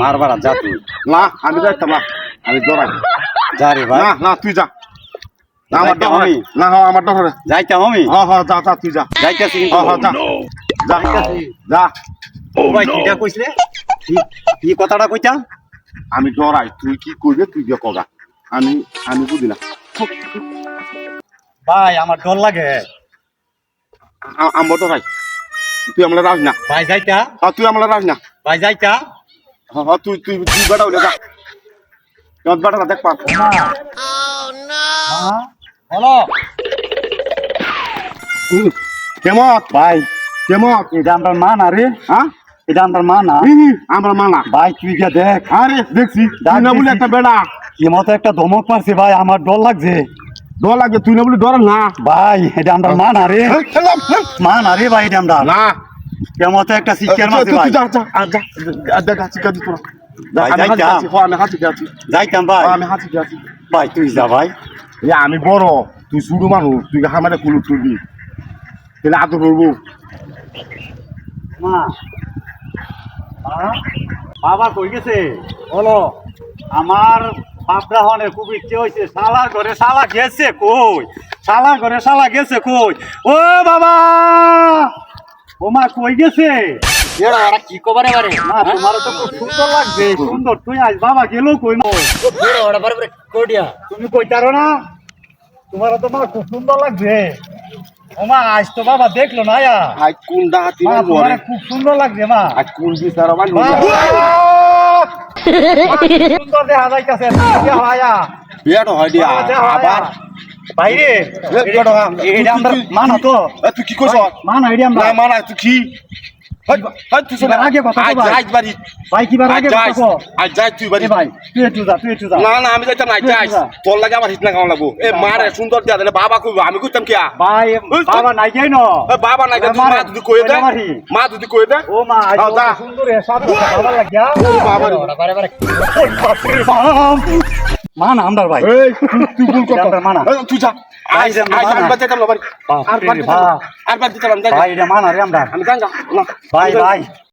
মারবার যা তুই। না আমি যাইতাম না, আমি দৌড়াই। যা রে ভাই। না না তুই যা। না আমার যাইতাম ডরে আমি। না, আমার ডরে। যাইতাম আমি। যা যা তুই যা। যাইতাছি কিন্তু। যা যা যা। ও ভাই কিটা কইছলে? কি কথাটা কইতা? আমি ডরাই, তুই কি করবে তুই যে কগা। আমি আমি বুঝি না। ভাই আমার ডর লাগে। আমার ডরাই, তুই আমরা রাজ না। ভাই যাইতা? তুই আমরা রাজ না। ভাই যাইতা? তুই তুই তুই বেটা হলে যা। তোর বেটা দেখ পা। হ্যালো কেমন ভাই, কেমন? এটা আমার মা না রে। হ্যাঁ এটা আমার মা না। আমরা মানা। ভাই তুই কে দেখ। আরে দেখছি তুই না বলে একটা বেড়া। কি মতো একটা ধমক মারছে ভাই, আমার ডর লাগছে। ডর লাগে, তুই না বলে ডর না। ভাই এটা আমার মা না রে। মা না রে ভাই, এটা আমরা না কেমন একটা শিক্ষার মারছে ভাই। যা যা যা দেখ হাসি কাজি তোরা। ভাই, আমি হাসি যাইতাম। কাছি, আমি হাসি কাছি, যাইতাম ভাই। আমি হাসি কাছি। ভাই তুই যা ভাই। আমি বড়, তুই শুরু মানুষ, তুই হামারে কুলু তুলবি, তাহলে আদর করবো। মা বাবা কই গেছে বলো? আমার বাপরা হনে খুব ইচ্ছে হয়েছে, শালার ঘরে শালা গেছে কই? শালার ঘরে শালা গেছে কই? ও বাবা, ও মা কই গেছে? এরা ওরা কি কবারে বারে মা তোমার তো খুব সুন্দর লাগছে, সুন্দর। তুই আজ বাবা গেল কই? মা এরা ওরা বারে বারে কোডিয়া তুমি কইতারো না? তোমার তো মা খুব সুন্দর লাগছে। ও মা আজ তো বাবা দেখলো না আয়া। আই কোন ডাহাতি মা মারবো তোমার রে, খুব সুন্দর লাগছে মা। আই কোন বিচার আমার মা, সুন্দর দেখা যাইতাছে আয়া। বিয়াটা হয় দিয়া আবার বাইরে এটা আমরা মানা তো। তুই কি কইছ? মানা এটা আমরা না মানা তুই কি তুই এবার আগে কথা কও ভাই। আজ বাড়ি ভাই কিবার আগে কথা কও। আজ যাই তুই বাড়ি। এ ভাই তুই একটু যা, তুই একটু যা। না না আমি যাইতাম না, যাই তোর লাগে আমার হিট না খাওয়া লাগবো। এ মারে সুন্দর দিয়া দিলে বাবা কইবো, আমি কইতাম কি ভাই বাবা নাই যাই না। বাবা নাই তুই মা যদি কই দে, মা যদি কই দে। ও মা আজ যা। সুন্দর এসব বাবা লাগিয়া। ও বাবা রে। ওরা বারে বারে মানা আমরা ভাই। এই তুই ভুল কর। আমরা মানা। তুই যা। আজ এই যে আজ মানা। আমি বাচ্চাইতাম না বাড়ি। আর বাড়ি ভাই আর বাড়ি দিতাম না। ভাই এটা মানা রে আমরা। আমি জাঙ্গা না ভাই ভাই